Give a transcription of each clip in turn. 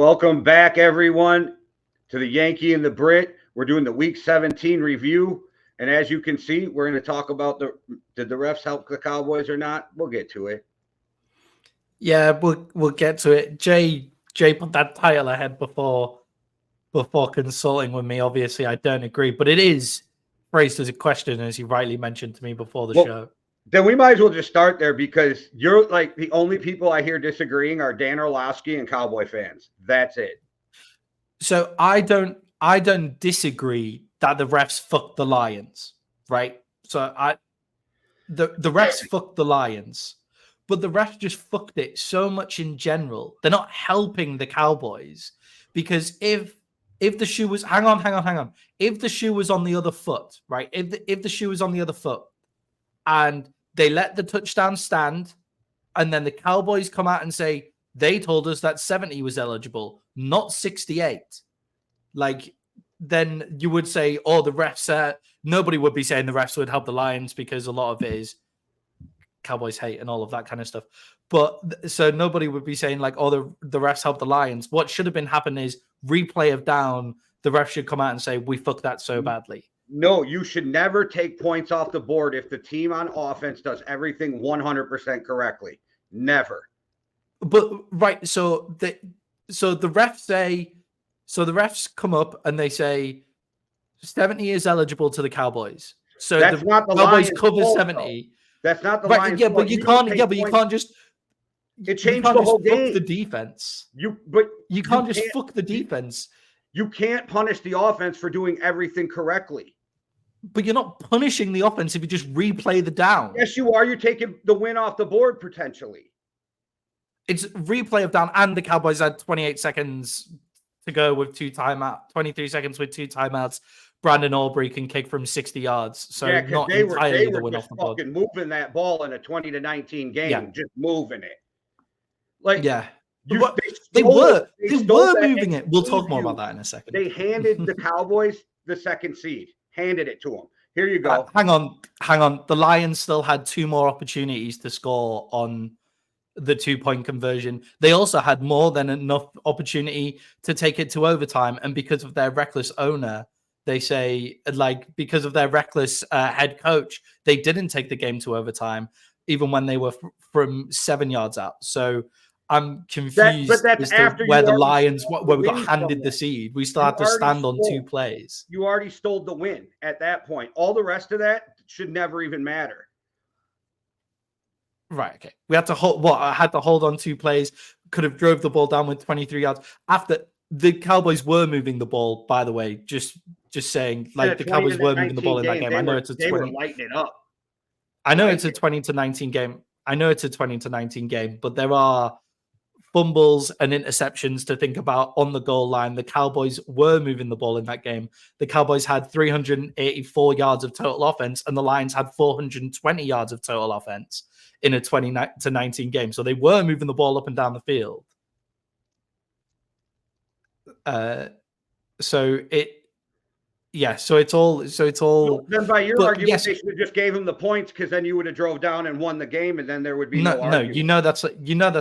Welcome back, everyone, to the Yankee and the Brit. We're doing the Week 17 review, and as you can see, we're going to talk about did the refs help the Cowboys or not. We'll get to it. Yeah, we'll get to it. Jay put that title ahead before consulting with me. Obviously, I don't agree, but it is phrased as a question, as you rightly mentioned to me before the show. Then we might as well just start there because you're like the only people I hear disagreeing are Dan Orlovsky and Cowboy fans. That's it. So I don't disagree that the refs fucked the Lions, right? So the refs fucked the Lions, but the refs just fucked it so much in general. They're not helping the Cowboys because if the shoe was hang on. If the shoe was on the other foot, right? If the shoe was on the other foot and they let the touchdown stand, and then the Cowboys come out and say, they told us that 70 was eligible, not 68. Like, then you would say, oh, the refs, nobody would be saying the refs would help the Lions because a lot of it is Cowboys hate and all of that kind of stuff. But so nobody would be saying like, oh, the refs help the Lions. What should have been happening is replay of down. The refs should come out and say, we fucked that so badly. No, you should never take points off the board if the team on offense does everything 100% correctly. Never. But right, so the refs come up and they say 70 is eligible to the Cowboys. So that's the not the Cowboys Lions cover fault, 70. Though. That's not the right, Lions. Yeah, but you can't. Yeah, but you can't just. It changed the whole game. Fuck the defense. You can't just fuck the defense. You can't punish the offense for doing everything correctly. But you're not punishing the offense if you just replay the down. Yes, you are. You're taking the win off the board potentially. It's replay of down, and the Cowboys had 28 seconds to go with 2 timeouts, 23 seconds with 2 timeouts. Brandon Aubrey can kick from 60 yards. So yeah, not they entirely were the win just off the board. Fucking moving that ball in a 20-19 game, just moving it. Like yeah. They were moving it. We'll talk more about that in a second. They handed the Cowboys the second seed. Handed it to them. Here you go. Hang on. The Lions still had 2 more opportunities to score on the 2-point conversion. They also had more than enough opportunity to take it to overtime. And because of their reckless owner, they say, like, because of their reckless head coach, they didn't take the game to overtime, even when they were from 7 yards out. So I'm confused as to where the Lions, where we got handed the seed. We still had to stand on 2 plays. You already stole the win at that point. All the rest of that should never even matter. Right, okay. We had to hold. I had to hold on 2 plays. Could have drove the ball down with 23 yards. After the Cowboys were moving the ball, by the way, just saying, like, the Cowboys were moving the ball in that game. I know it's a 20. They were lighting it up. I know it's a 20-19 game. But there are fumbles and interceptions to think about on the goal line. The Cowboys were moving the ball in that game. The Cowboys had 384 yards of total offense, and the Lions had 420 yards of total offense in a 20-19 game. So they were moving the ball up and down the field. So it's all. Then by your argument, they should have just gave him the points, because then you would have drove down and won the game, and then there would be no argument. that's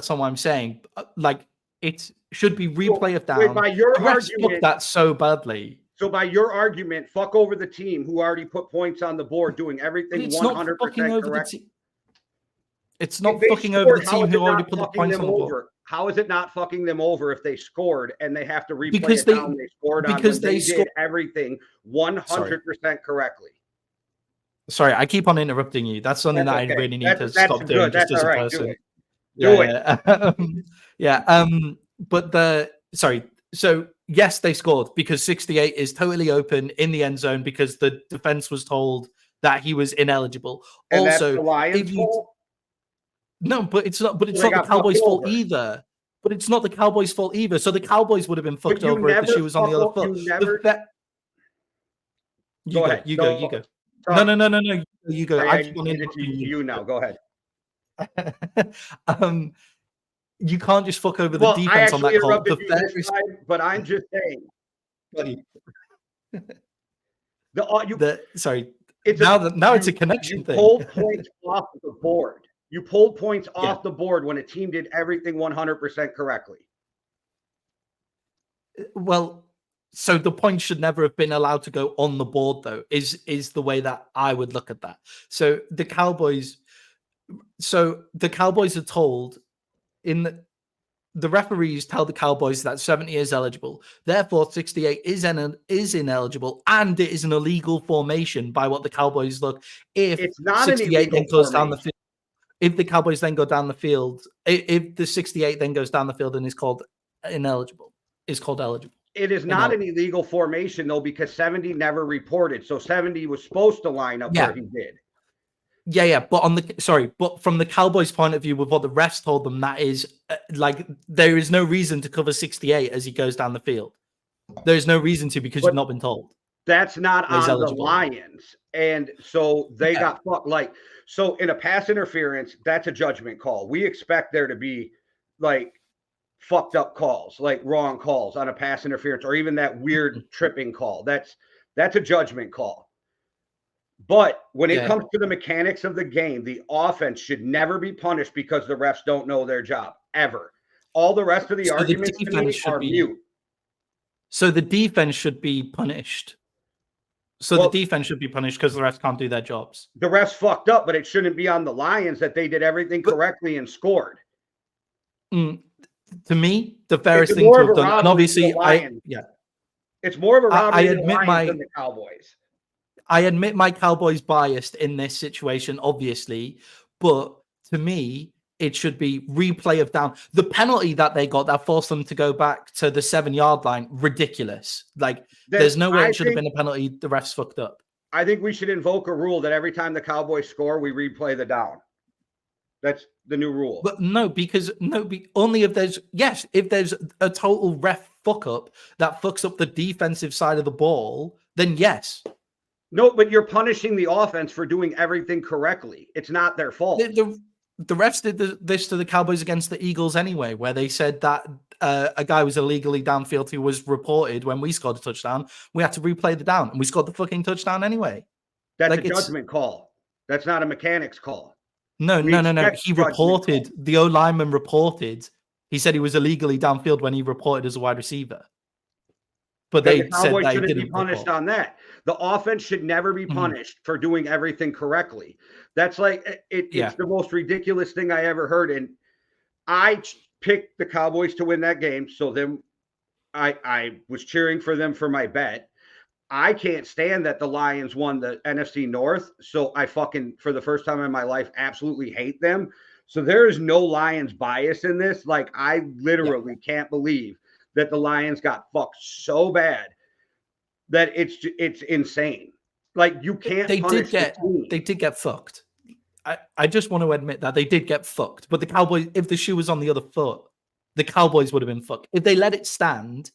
not what I'm saying. Like, it should be replay of down. By your argument, that so badly. So by your argument, fuck over the team who already put points on the board, doing everything 100% correct. It's not fucking over the team who already put the points on the board. How is it not fucking them over if they scored and they have to replay it down? They scored on when they did everything 100% correctly. Sorry, I keep on interrupting you. That's something that I really need to stop doing just as a person. Do it. So yes, they scored because 68 is totally open in the end zone because the defense was told that he was ineligible. And also, that's the Lions' fault? No, but it's not. But it's not the Cowboys' fault either. But it's not the Cowboys' fault either. So the Cowboys would have been fucked over if the shoe was on the other foot. Go ahead. You go. No. You go. I just wanted to you now. Go ahead. You can't just fuck over the defense on that call. But I'm just saying. Sorry. Now it's a connection thing. You pulled points off the board. You pulled points off the board when a team did everything 100% correctly. Well, so the point should never have been allowed to go on the board, though, is the way that I would look at that. So the Cowboys are told in the referees tell the Cowboys that 70 is eligible, therefore 68 is ineligible, and it is an illegal formation by what the Cowboys look. If It's not an 68 then illegal goes down the formation. field, if the Cowboys then go down the field, if the 68 then goes down the field and is called ineligible, is called eligible. It is not an illegal formation, though, because 70 never reported. So 70 was supposed to line up where he did. Yeah. But from the Cowboys' point of view, with what the refs told them, that is there is no reason to cover 68 as he goes down the field. There is no reason to because you've not been told. That's not on eligible. The Lions. And so they got fucked. So in a pass interference, that's a judgment call. We expect there to be fucked up calls, like wrong calls on a pass interference, or even that weird tripping call. That's a judgment call. But when it comes to the mechanics of the game, the offense should never be punished because the refs don't know their job, ever. All the rest of the arguments to me are mute. So the defense should be punished. The defense should be punished because the refs can't do their jobs. The refs fucked up, but it shouldn't be on the Lions that they did everything correctly and scored. To me, the fairest thing to have done, and obviously, it's more of a robbery than the Cowboys. I admit my Cowboys biased in this situation, obviously, but to me, it should be replay of down. The penalty that they got that forced them to go back to the 7-yard line, ridiculous. There's no way it should have been a penalty. The refs fucked up. I think we should invoke a rule that every time the Cowboys score, we replay the down. That's the new rule. But only if there's a total ref fuck up that fucks up the defensive side of the ball, then yes. No, but you're punishing the offense for doing everything correctly. It's not their fault. The refs did this to the Cowboys against the Eagles anyway, where they said that a guy was illegally downfield who was reported when we scored a touchdown. We had to replay the down, and we scored the fucking touchdown anyway. That's a judgment call. That's not a mechanics call. No. He reported, the O-lineman reported, he said he was illegally downfield when he reported as a wide receiver. But the Cowboys shouldn't be punished on that. The offense should never be punished for doing everything correctly. That's it's the most ridiculous thing I ever heard. And I picked the Cowboys to win that game. So then I was cheering for them for my bet. I can't stand that the Lions won the NFC North. So I fucking, for the first time in my life, absolutely hate them. So there is no Lions bias in this. I literally can't believe that the Lions got fucked so bad that it's insane. You can't. They did get fucked. I just want to admit that they did get fucked. But the Cowboys, if the shoe was on the other foot, the Cowboys would have been fucked. If they let it stand,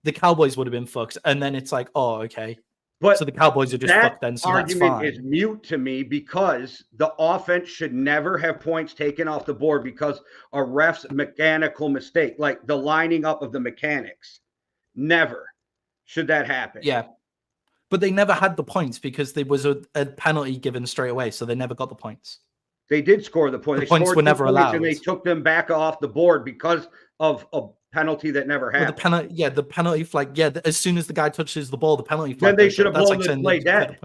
the Cowboys would have been fucked. And then it's oh, okay. But so the Cowboys are just fucked then. So that's fine. That argument is mute to me because the offense should never have points taken off the board because a ref's mechanical mistake, the lining up of the mechanics. Never should that happen. Yeah. But they never had the points because there was a penalty given straight away. So they never got the points. They did score the point. The points were never allowed. And they took them back off the board because of a penalty that never happened. The penalty flag. Yeah, as soon as the guy touches the ball, the penalty flag. Then they should have blown the play dead.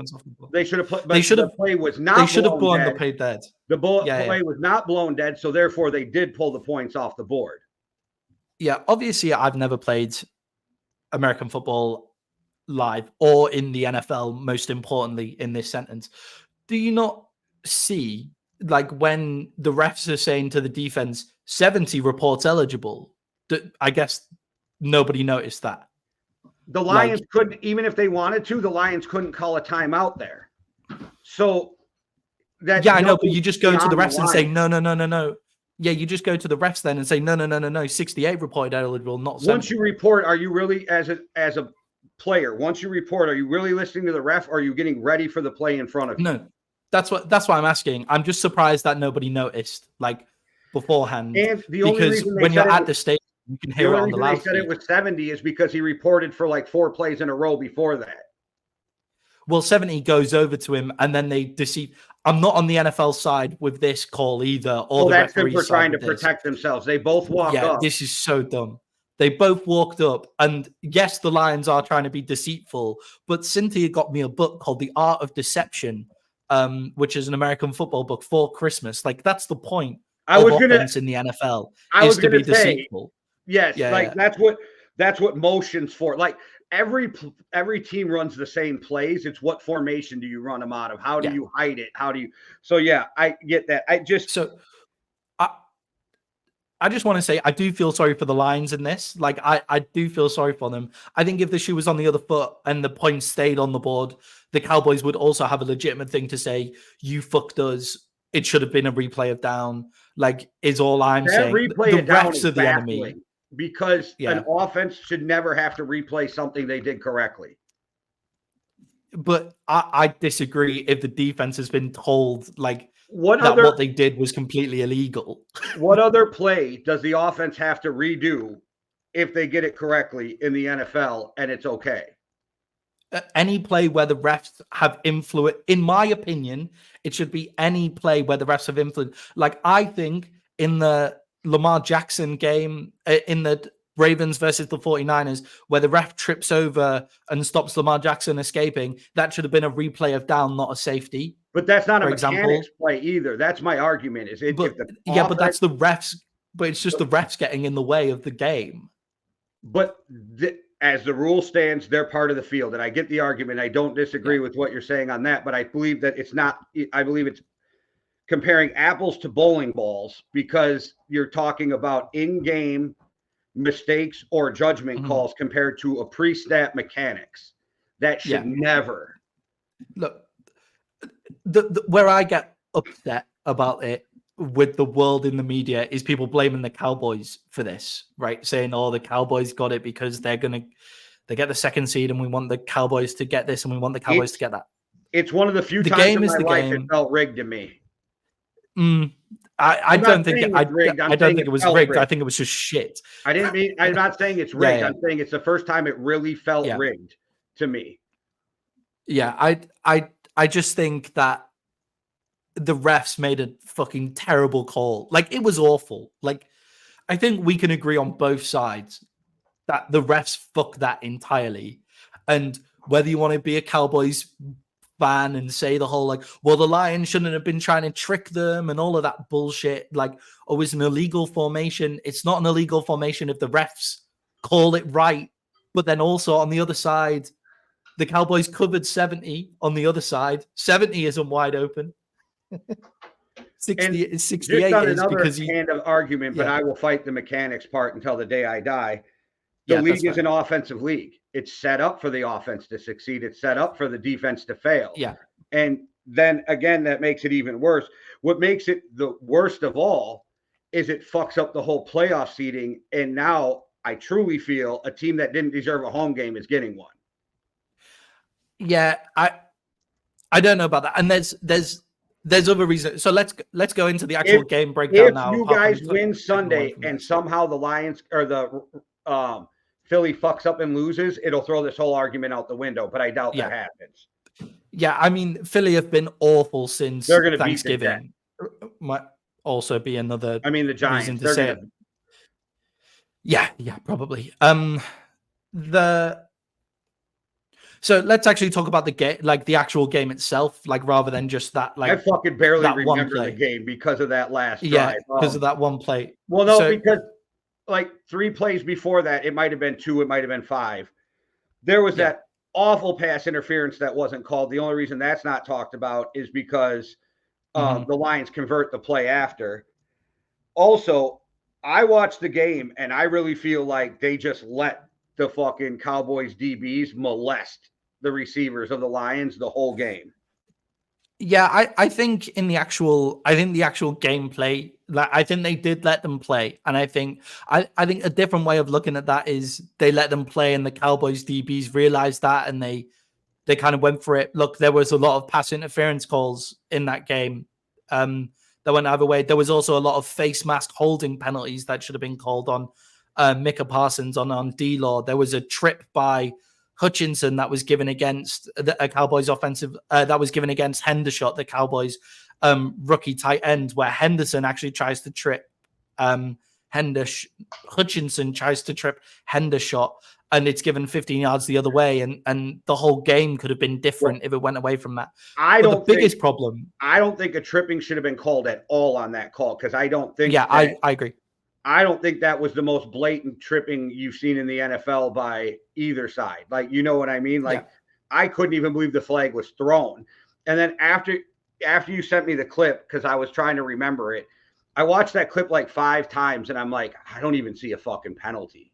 They should have put. They should have. The play was not. They should have blown the play dead. The play was not blown dead, so therefore they did pull the points off the board. Yeah, obviously I've never played American football live or in the NFL. Most importantly, in this sentence, do you not see when the refs are saying to the defense 70 reports eligible? I guess nobody noticed that. The Lions couldn't, even if they wanted to, the Lions couldn't call a timeout there. So that I know, but you just go to the refs and say no. Yeah, you just go to the refs then and say no. 68 reported eligible, not 70. Once you report, are you really as a player? Once you report, are you really listening to the ref? Or are you getting ready for the play in front of you? No, that's what I'm asking. I'm just surprised that nobody noticed beforehand. And the only reason when you're at the stage, you can hear it on the loudspeaker. They said it was 70 is because he reported for 4 plays in a row before that. Well, 70 goes over to him, and then they deceive. I'm not on the NFL side with this call either. Or that's them for trying to protect themselves. They both walk up. Yeah, this is so dumb. They both walked up, and yes, the Lions are trying to be deceitful, but Cynthia got me a book called The Art of Deception, which is an American football book for Christmas. Like, that's the point of offense in the NFL, is to be deceitful. Yes, that's what motion's for. Like, every team runs the same plays. It's what formation do you run them out of? How do you hide it? How do you? So yeah, I get that. I just want to say I do feel sorry for the Lions in this. Like, I do feel sorry for them. I think if the shoe was on the other foot and the points stayed on the board, the Cowboys would also have a legitimate thing to say, you fucked us. It should have been a replay of down. Like, is all I'm saying. Replay the refs are the enemy. Because an offense should never have to replay something they did correctly. But I disagree if the defense has been told, like, what they did was completely illegal. What other play does the offense have to redo if they get it correctly in the NFL and it's okay? Any play where the refs have influence, in my opinion, it should be any play where the refs have influence. Like, I think in the Lamar Jackson game, in the Ravens versus the 49ers, where the ref trips over and stops Lamar Jackson escaping, that should have been a replay of down, not a safety. But that's not a mechanics play either. That's my argument. But that's the refs. But it's just the refs getting in the way of the game. But as the rule stands, they're part of the field, and I get the argument. I don't disagree with what you're saying on that, but I believe that it's not. I believe it's comparing apples to bowling balls, because you're talking about in-game mistakes or judgment calls compared to a pre-snap mechanics. That should never. Look, where I get upset about it with the world in the media is people blaming the Cowboys for this, right? Saying, "Oh, the Cowboys got it because they get the second seed, and we want the Cowboys to get this, and we want the Cowboys to get that." It's one of the few times in my life it felt rigged to me. I don't think it was rigged. I think it was just shit. I'm not saying it's rigged. I'm saying it's the first time it really felt rigged to me. Yeah, I just think that the refs made a fucking terrible call. Like, it was awful. Like, I think we can agree on both sides that the refs fucked that entirely. And whether you want to be a Cowboys fan and say the whole, like, well, the Lions shouldn't have been trying to trick them and all of that bullshit, like, oh, it's an illegal formation. It's not an illegal formation if the refs call it right. But then also on the other side, the Cowboys covered 70 on the other side. 70 isn't wide open. 68 is because hand of argument, but I will fight the mechanics part until the day I die. The league is an offensive league. It's set up for the offense to succeed. It's set up for the defense to fail. Yeah. And then again, that makes it even worse. What makes it the worst of all is it fucks up the whole playoff seeding. And now I truly feel a team that didn't deserve a home game is getting one. Yeah, I don't know about that. And there's other reasons. So let's go into the actual game breakdown now. If you guys win Sunday and somehow the Lions or the Philly fucks up and loses, it'll throw this whole argument out the window. But I doubt that happens. Yeah, I mean, Philly have been awful since Thanksgiving. Might also be another. I mean, the Giants. Reason to say it. Yeah, probably. So let's actually talk about the game, like the actual game itself, like rather than just that. Like, I fucking barely remember the game because of that last drive. Yeah, because of that one play. Well, no, because like 3 plays before that, it might have been 2, it might have been 5. There was that awful pass interference that wasn't called. The only reason that's not talked about is because the Lions convert the play after. Also, I watched the game and I really feel like they just let the fucking Cowboys DBs molest the receivers of the Lions the whole game. Yeah, I think the actual gameplay, like, I think they did let them play. And I think a different way of looking at that is they let them play and the Cowboys DBs realized that and they kind of went for it. Look, there was a lot of pass interference calls in that game that went either way. There was also a lot of face mask holding penalties that should have been called on Micah Parsons, on D-Law. There was a trip by Hutchinson that was given against a Cowboys offensive that was given against Hendershot, the Cowboys rookie tight end, where Henderson actually tries to trip Hutchinson tries to trip Hendershot, and it's given 15 yards the other way, and the whole game could have been different if it went away from that. I don't think a tripping should have been called at all on that call, because I don't think. Yeah, I agree. I don't think that was the most blatant tripping you've seen in the NFL by either side. Like, you know what I mean? Like, I couldn't even believe the flag was thrown. And then after you sent me the clip, because I was trying to remember it, I watched that clip like 5 times, and I'm like, I don't even see a fucking penalty.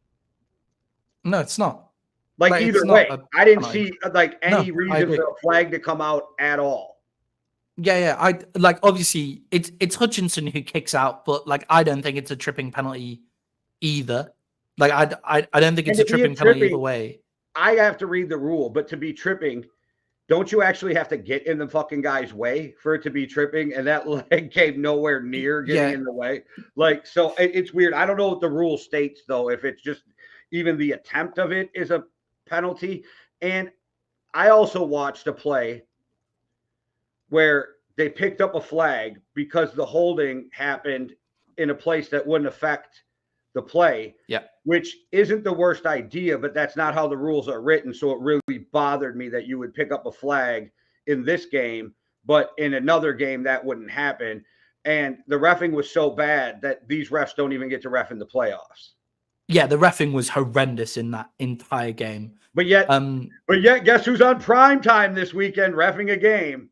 No, it's not. Like either way, I didn't see like any reason for a flag to come out at all. Yeah. I like, obviously it's Hutchinson who kicks out, but like I don't think it's a tripping penalty either. Like I don't think it's a tripping penalty either way. I have to read the rule, but to be tripping, don't you actually have to get in the fucking guy's way for it to be tripping? And that leg came nowhere near getting in the way. Like, so it's weird. I don't know what the rule states though, if it's just even the attempt of it is a penalty. And I also watched a play where they picked up a flag because the holding happened in a place that wouldn't affect the play, which isn't the worst idea, but that's not how the rules are written. So it really bothered me that you would pick up a flag in this game, but in another game that wouldn't happen. And the reffing was so bad that these refs don't even get to ref in the playoffs. Yeah, the reffing was horrendous in that entire game. But yet, guess who's on prime time this weekend reffing a game?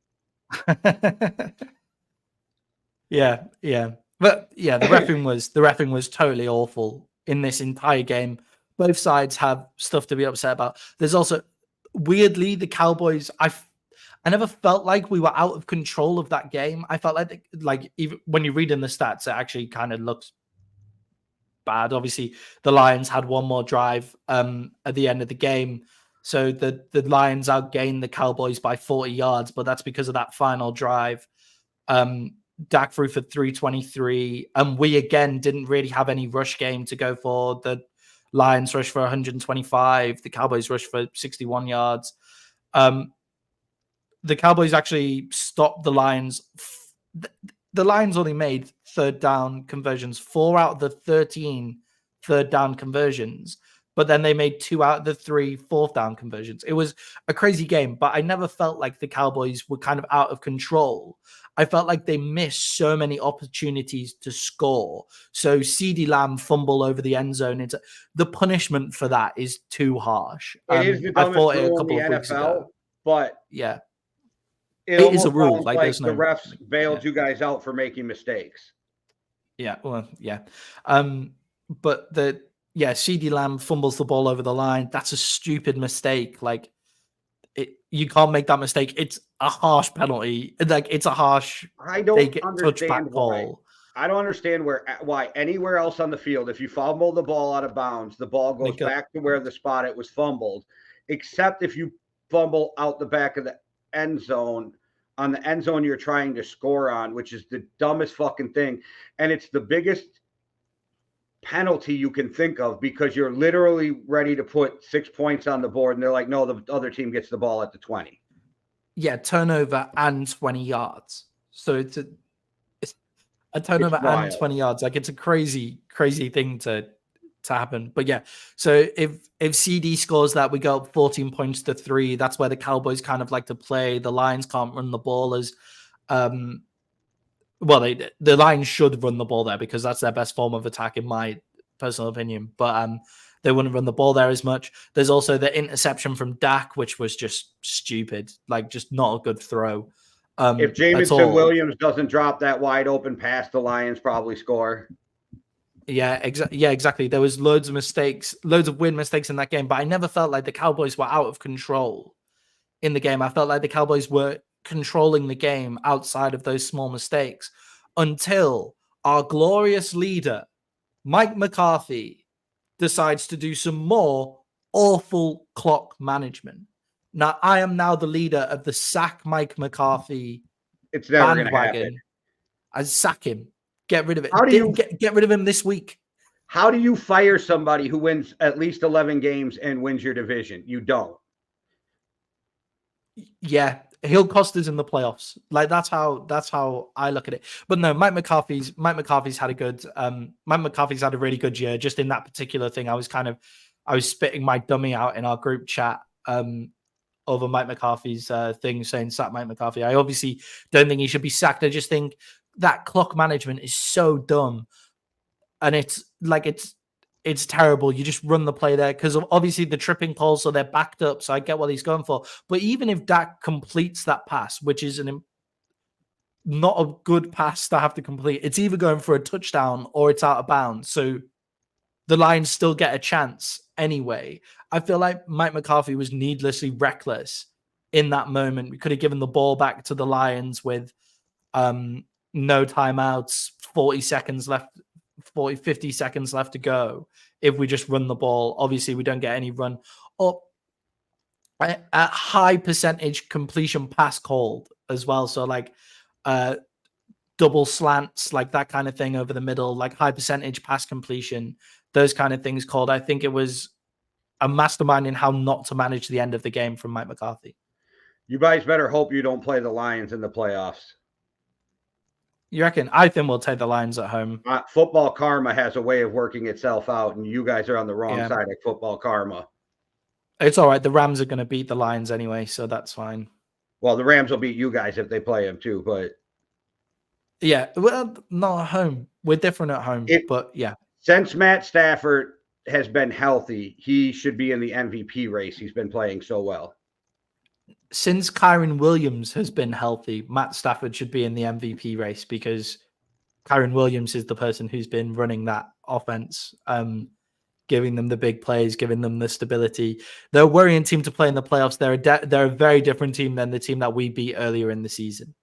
yeah. But yeah, the reffing was totally awful in this entire game. Both sides have stuff to be upset about. There's also, weirdly, the Cowboys, I never felt like we were out of control of that game. I felt like even when you read in the stats, it actually kind of looks bad. Obviously, the Lions had one more drive at the end of the game. So the Lions outgained the Cowboys by 40 yards, but that's because of that final drive. Dak threw for 323. And we, again, didn't really have any rush game to go for. The Lions rushed for 125. The Cowboys rushed for 61 yards. The Cowboys actually stopped the Lions. The Lions only made third down conversions, 4 out of the 13 third down conversions. But then they made 2 out of the 3 fourth down conversions. It was a crazy game, but I never felt like the Cowboys were kind of out of control. I felt like they missed so many opportunities to score. So CeeDee Lamb fumble over the end zone. The punishment for that is too harsh. It is the dumbest rule in the NFL, but yeah, it is a rule. Like the refs bailed you guys out for making mistakes. Yeah, well, yeah. But CeeDee Lamb fumbles the ball over the line. That's a stupid mistake. Like, you can't make that mistake. It's a harsh penalty. Like, it's a harsh. I don't understand why. I don't understand why anywhere else on the field, if you fumble the ball out of bounds, the ball goes back to where the spot it was fumbled, except if you fumble out the back of the end zone, on the end zone you're trying to score on, which is the dumbest fucking thing. And it's the biggest penalty you can think of, because you're literally ready to put 6 points on the board and they're like, no, the other team gets the ball at the 20. Yeah, turnover and 20 yards. So it's a turnover and 20 yards. Like, it's a crazy thing to happen. But yeah, so if CD scores that, we go up 14 points to 3. That's where the Cowboys kind of like to play. The Lions can't run the ball as well, the Lions should run the ball there because that's their best form of attack, in my personal opinion. But they wouldn't run the ball there as much. There's also the interception from Dak, which was just stupid, like just not a good throw. If Jamison Williams doesn't drop that wide open pass, the Lions probably score. Yeah, exactly. There was loads of weird mistakes in that game, but I never felt like the Cowboys were out of control in the game. I felt like the Cowboys were controlling the game outside of those small mistakes until our glorious leader, Mike McCarthy, decides to do some more awful clock management. Now, I am now the leader of the sack Mike McCarthy it's never bandwagon. I sack him. Get rid of it. Get rid of him this week. How do you fire somebody who wins at least 11 games and wins your division? You don't. Yeah, he'll cost us in the playoffs. Like that's how I look at it. But no, Mike McCarthy's had a really good year. Just in that particular thing, I was spitting my dummy out in our group chat over Mike McCarthy's thing, saying sack Mike McCarthy. I obviously don't think he should be sacked. I just think that clock management is so dumb, and it's terrible. You just run the play there because obviously the tripping calls, so they're backed up. So I get what he's going for. But even if Dak completes that pass, which is not a good pass to have to complete, it's either going for a touchdown or it's out of bounds. So the Lions still get a chance anyway. I feel like Mike McCarthy was needlessly reckless in that moment. We could have given the ball back to the Lions with no timeouts, 50 seconds left to go. If we just run the ball, obviously we don't get any run up at high percentage completion pass called as well. So like double slants, like that kind of thing over the middle, like high percentage pass completion, those kind of things called. I think it was a mastermind in how not to manage the end of the game from Mike McCarthy. You guys better hope you don't play the Lions in the playoffs. You reckon? I think we'll take the Lions at home. Football karma has a way of working itself out, and you guys are on the wrong side of football karma. It's all right. The Rams are going to beat the Lions anyway, so that's fine. Well, the Rams will beat you guys if they play them too, but yeah, well, not at home. We're different at home, but yeah. Since Matt Stafford has been healthy, he should be in the MVP race. He's been playing so well. Since Kyren Williams has been healthy, Matt Stafford should be in the MVP race because Kyren Williams is the person who's been running that offense, giving them the big plays, giving them the stability. They're a worrying team to play in the playoffs. They're a very different team than the team that we beat earlier in the season.